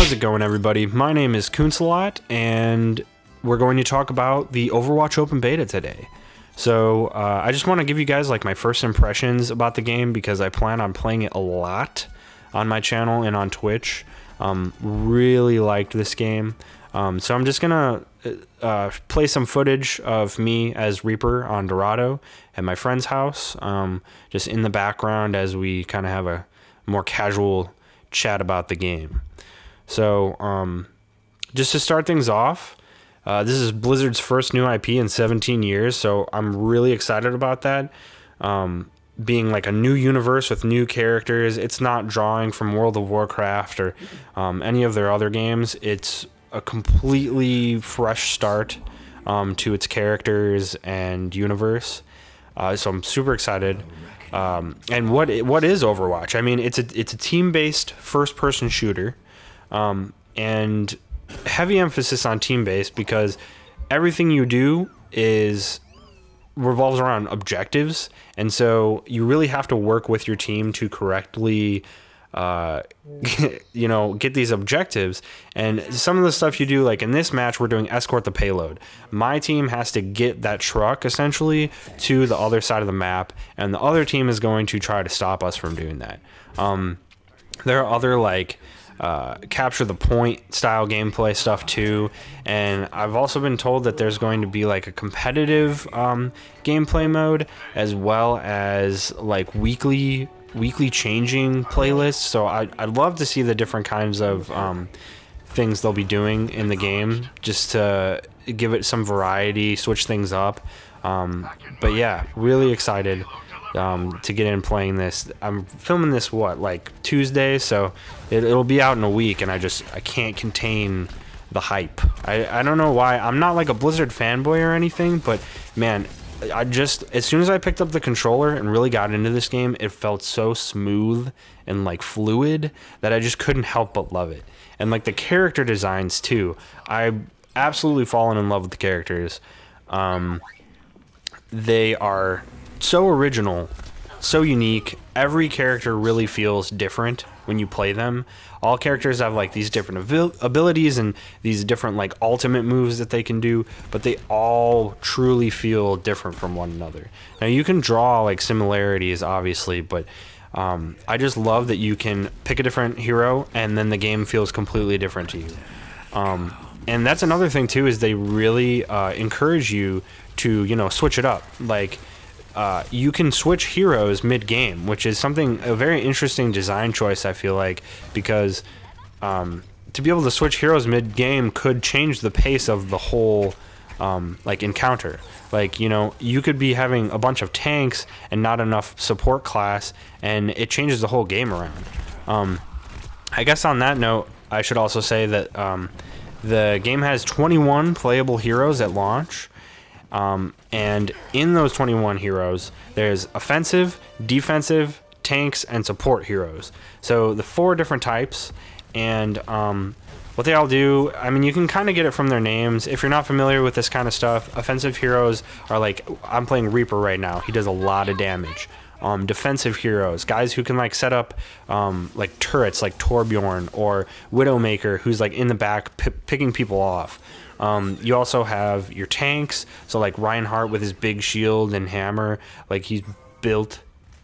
How's it going, everybody? My name is Kooncelot, and we're going to talk about the Overwatch Open Beta today. So, I just want to give you guys like my first impressions about the game because I plan on playing it a lot on my channel and on Twitch. Really liked this game. So I'm just gonna play some footage of me as Reaper on Dorado at my friend's house, just in the background as we kind of have a more casual chat about the game. So just to start things off, this is Blizzard's first new IP in 17 years, so I'm really excited about that. Being like a new universe with new characters, it's not drawing from World of Warcraft or any of their other games. It's a completely fresh start to its characters and universe. So I'm super excited. And what is Overwatch? I mean, it's a team-based first-person shooter, and heavy emphasis on team-based because everything you do revolves around objectives, and so you really have to work with your team to correctly get these objectives. And some of the stuff you do, like in this match, we're doing escort the payload. My team has to get that truck essentially to the other side of the map, and the other team is going to try to stop us from doing that. There are other like capture the point style gameplay stuff too, and I've also been told that there's going to be like a competitive gameplay mode as well as like weekly changing playlists. So I'd love to see the different kinds of things they'll be doing in the game just to give it some variety, switch things up. But yeah, really excited to get in playing this. I'm filming this like Tuesday, so it'll be out in a week, and I can't contain the hype. I don't know why. I'm not like a Blizzard fanboy or anything, but man, as soon as I picked up the controller and really got into this game, it felt so smooth and like fluid that I just couldn't help but love it. And like the character designs too, I absolutely fallen in love with the characters. They are so original, so unique. Every character really feels different when you play them. All characters have like these different abilities and these different like ultimate moves that they can do, but they all truly feel different from one another. Now you can draw like similarities obviously, but I just love that you can pick a different hero and then the game feels completely different to you. And that's another thing too, is they really encourage you to, switch it up. Like you can switch heroes mid-game, which is a very interesting design choice, I feel like, because to be able to switch heroes mid-game could change the pace of the whole like encounter. Like, you could be having a bunch of tanks and not enough support class, and it changes the whole game around. I guess on that note, I should also say that the game has 21 playable heroes at launch. And in those 21 heroes, there's offensive, defensive, tanks, and support heroes. So the 4 different types, and what they all do, I mean, you can kind of get it from their names. If you're not familiar with this kind of stuff, offensive heroes are like, I'm playing Reaper right now. He does a lot of damage. Defensive heroes, guys who can like set up like turrets like Torbjorn, or Widowmaker, who's like in the back picking people off. You also have your tanks, so like Reinhardt with his big shield and hammer, like he's built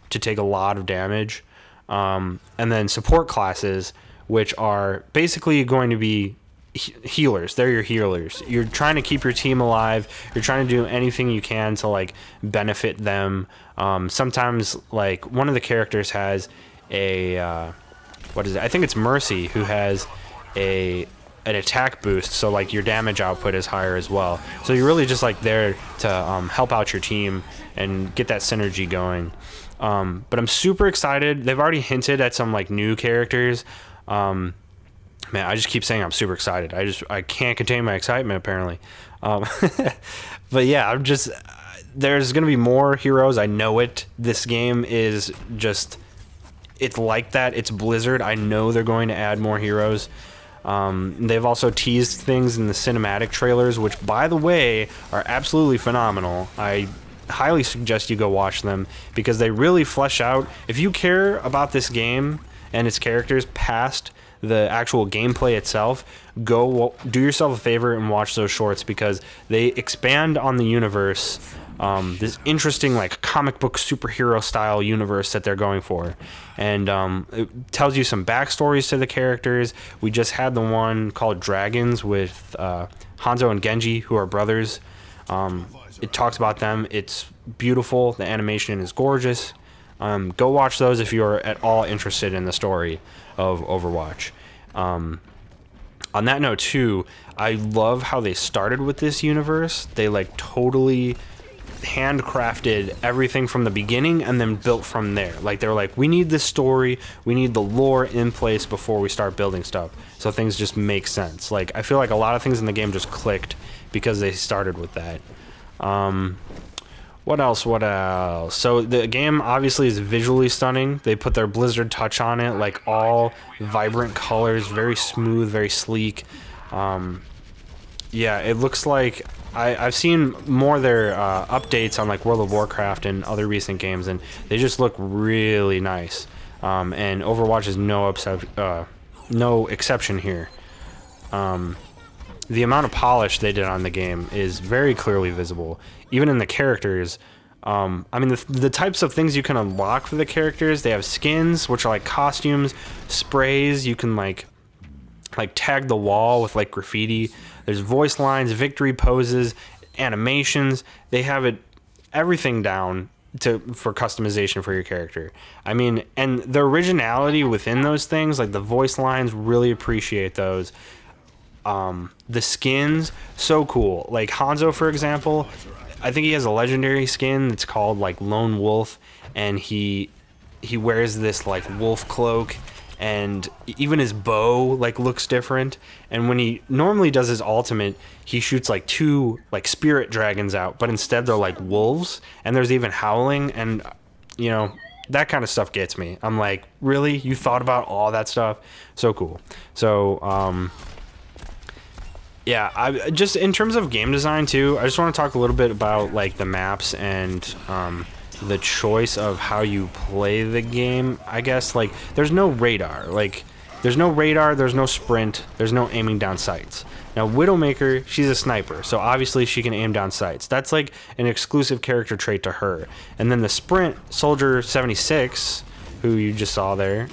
to take a lot of damage. And then support classes, which are basically going to be healers. They're your healers. You're trying to keep your team alive. You're trying to do anything you can to like benefit them. Sometimes like one of the characters has a what is it? I think it's Mercy, who has an attack boost, so like your damage output is higher as well. So you're really just like there to help out your team and get that synergy going. But I'm super excited. They've already hinted at some like new characters. Man, I just keep saying I'm super excited. I can't contain my excitement apparently. But yeah, there's gonna be more heroes. I know it. This game is just, it's like that. It's Blizzard. I know they're going to add more heroes. They've also teased things in the cinematic trailers, which, by the way, are absolutely phenomenal. I highly suggest you go watch them because they really flesh out. If you care about this game and its characters past the actual gameplay itself, go do yourself a favor and watch those shorts, because they expand on the universe, this interesting like comic book superhero style universe that they're going for, and it tells you some backstories to the characters. We just had the one called Dragons with Hanzo and Genji, who are brothers. It talks about them. It's beautiful. The animation is gorgeous. Go watch those if you're at all interested in the story of Overwatch. On that note too, I love how they started with this universe. They like totally handcrafted everything from the beginning and then built from there. Like they were like, we need this story, we need the lore in place before we start building stuff, so things just make sense. Like I feel like a lot of things in the game just clicked because they started with that. What else? So the game obviously is visually stunning. They put their Blizzard touch on it, like all vibrant colors, very smooth, very sleek. Yeah, it looks like I've seen more of their updates on like World of Warcraft and other recent games, and they just look really nice. And Overwatch is no exception here. The amount of polish they did on the game is very clearly visible, even in the characters. I mean, the types of things you can unlock for the characters, they have skins, which are like costumes, sprays, you can like tag the wall with like graffiti. There's voice lines, victory poses, animations. They have everything down for customization for your character. I mean, and the originality within those things, like the voice lines, really appreciate those. The skins, so cool. Like Hanzo, for example, I think he has a legendary skin that's called like Lone Wolf, and he wears this like wolf cloak, and even his bow like looks different. And when he normally does his ultimate, he shoots like 2 like spirit dragons out, but instead they're like wolves, and there's even howling, and you know, that kind of stuff gets me. I'm like, really? You thought about all that stuff? So cool. So yeah, I just, in terms of game design too, I just want to talk a little bit about like the maps and the choice of how you play the game. I guess like there's no radar, there's no sprint, there's no aiming down sights. Now Widowmaker, she's a sniper, so obviously she can aim down sights. That's like an exclusive character trait to her. And then the sprint, Soldier 76, who you just saw there,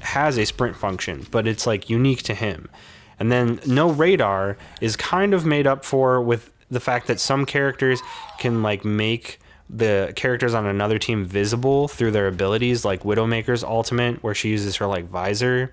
has a sprint function, but it's like unique to him. And then no radar is kind of made up for with the fact that some characters can like make the characters on another team visible through their abilities, like Widowmaker's ultimate, where she uses her like visor.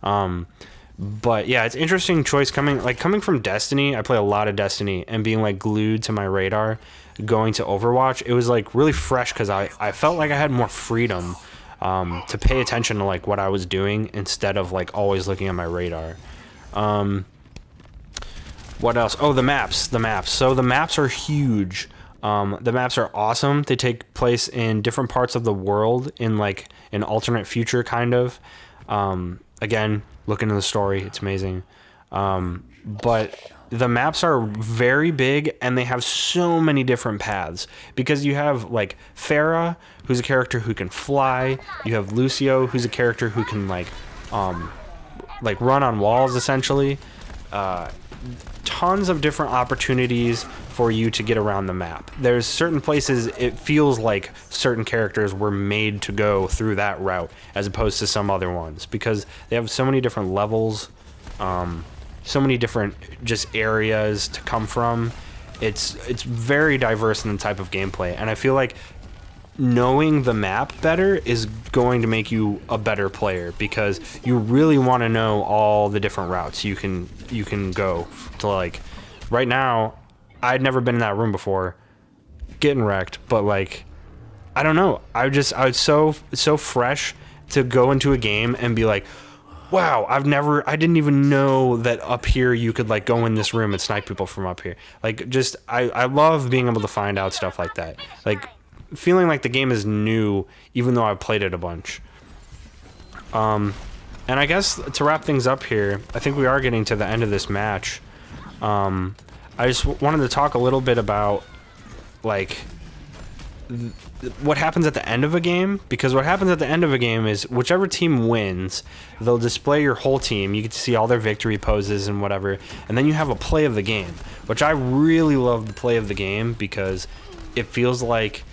But yeah, it's interesting choice coming from Destiny. I play a lot of Destiny, and being like glued to my radar going to Overwatch, it was like really fresh because I felt like I had more freedom to pay attention to like what I was doing instead of like always looking at my radar. What else? Oh, the maps. So the maps are huge. The maps are awesome. They take place in different parts of the world in like an alternate future kind of. Again, look into the story. It's amazing. But the maps are very big, and they have so many different paths, because you have like Pharah, who's a character who can fly. You have Lucio, who's a character who can like run on walls, essentially. Tons of different opportunities for you to get around the map. There's certain places it feels like certain characters were made to go through that route as opposed to some other ones, because they have so many different levels, so many different just areas to come from. It's very diverse in the type of gameplay, and I feel like knowing the map better is going to make you a better player, because you really want to know all the different routes you can go to. Like right now, I'd never been in that room before, getting wrecked, but like I don't know, I was so fresh to go into a game and be like, wow, I didn't even know that up here you could like go in this room and snipe people from up here. Like just I love being able to find out stuff like that, like feeling like the game is new even though I've played it a bunch. And I guess to wrap things up here, I think we are getting to the end of this match. I just wanted to talk a little bit about like what happens at the end of a game, because what happens at the end of a game is whichever team wins, they'll display your whole team. You get to see all their victory poses and whatever, and then you have a play of the game, which I really love the play of the game because it feels like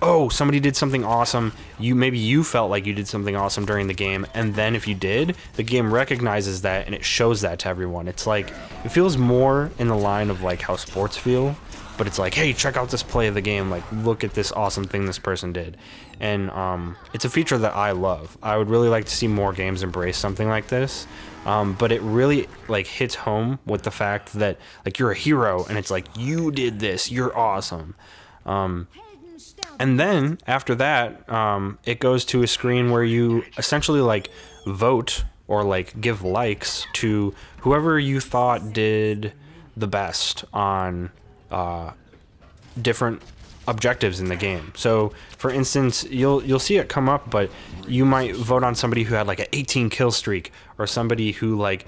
oh, somebody did something awesome. Maybe you felt like you did something awesome during the game, and then if you did, the game recognizes that and it shows that to everyone. It's like, it feels more in the line of like how sports feel, but it's like, hey, check out this play of the game, like look at this awesome thing this person did. And it's a feature that I love. I would really like to see more games embrace something like this, but it really like hits home with the fact that like you're a hero and it's like, you did this, you're awesome. And then after that, it goes to a screen where you essentially like vote or like give likes to whoever you thought did the best on different objectives in the game. So for instance, you'll see it come up, but you might vote on somebody who had like an 18 kill streak, or somebody who like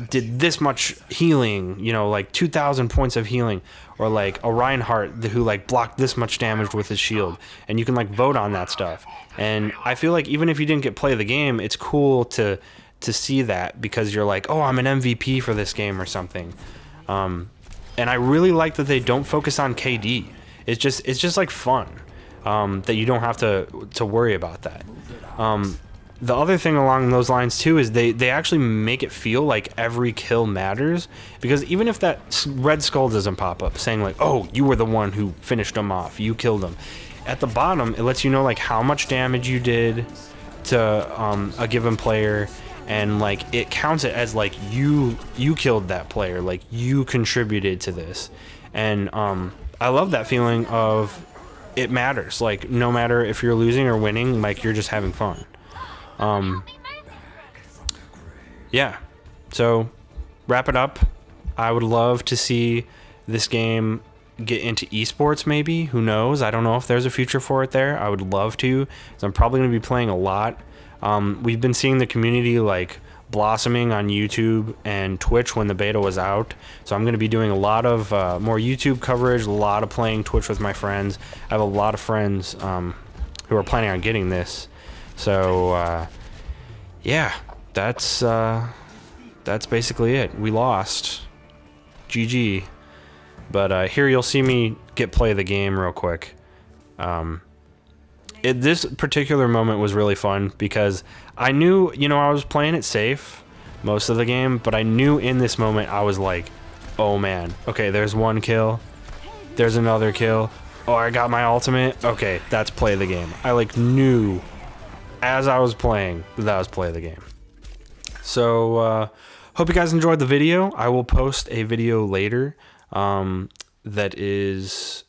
did this much healing, you know, like 2,000 points of healing, or like a Reinhardt who like blocked this much damage with his shield, and you can like vote on that stuff. And I feel like even if you didn't get play of the game, it's cool to see that, because you're like, oh, I'm an MVP for this game or something. And I really like that they don't focus on KD. It's just like fun, that you don't have to worry about that. The other thing along those lines too is they actually make it feel like every kill matters, because even if that red skull doesn't pop up saying like, oh, you were the one who finished them off, you killed them, at the bottom it lets you know like how much damage you did to a given player, and like it counts it as like you killed that player, like you contributed to this. And I love that feeling of it matters, like no matter if you're losing or winning, like you're just having fun. Yeah, so wrap it up. I would love to see this game get into esports, maybe. Who knows? I don't know if there's a future for it there. I would love to, so I'm probably going to be playing a lot. We've been seeing the community like blossoming on YouTube and Twitch when the beta was out, so I'm going to be doing a lot of more YouTube coverage, a lot of playing Twitch with my friends. I have a lot of friends who are planning on getting this. So, yeah, that's basically it. We lost. GG. But here you'll see me get play of the game real quick. This particular moment was really fun because I knew, you know, I was playing it safe most of the game, but I knew in this moment I was like, oh man, okay, there's one kill, there's another kill, oh, I got my ultimate, okay, that's play of the game. I like knew as I was playing that was play of the game. So hope you guys enjoyed the video. I will post a video later that is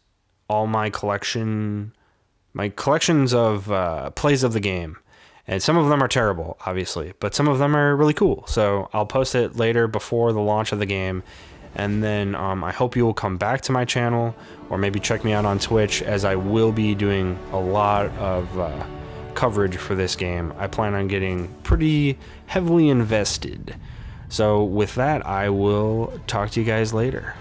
all my collections of plays of the game, and some of them are terrible, obviously, but some of them are really cool. So I'll post it later before the launch of the game, and then I hope you will come back to my channel or maybe check me out on Twitch, as I will be doing a lot of coverage for this game. I plan on getting pretty heavily invested. So with that, I will talk to you guys later.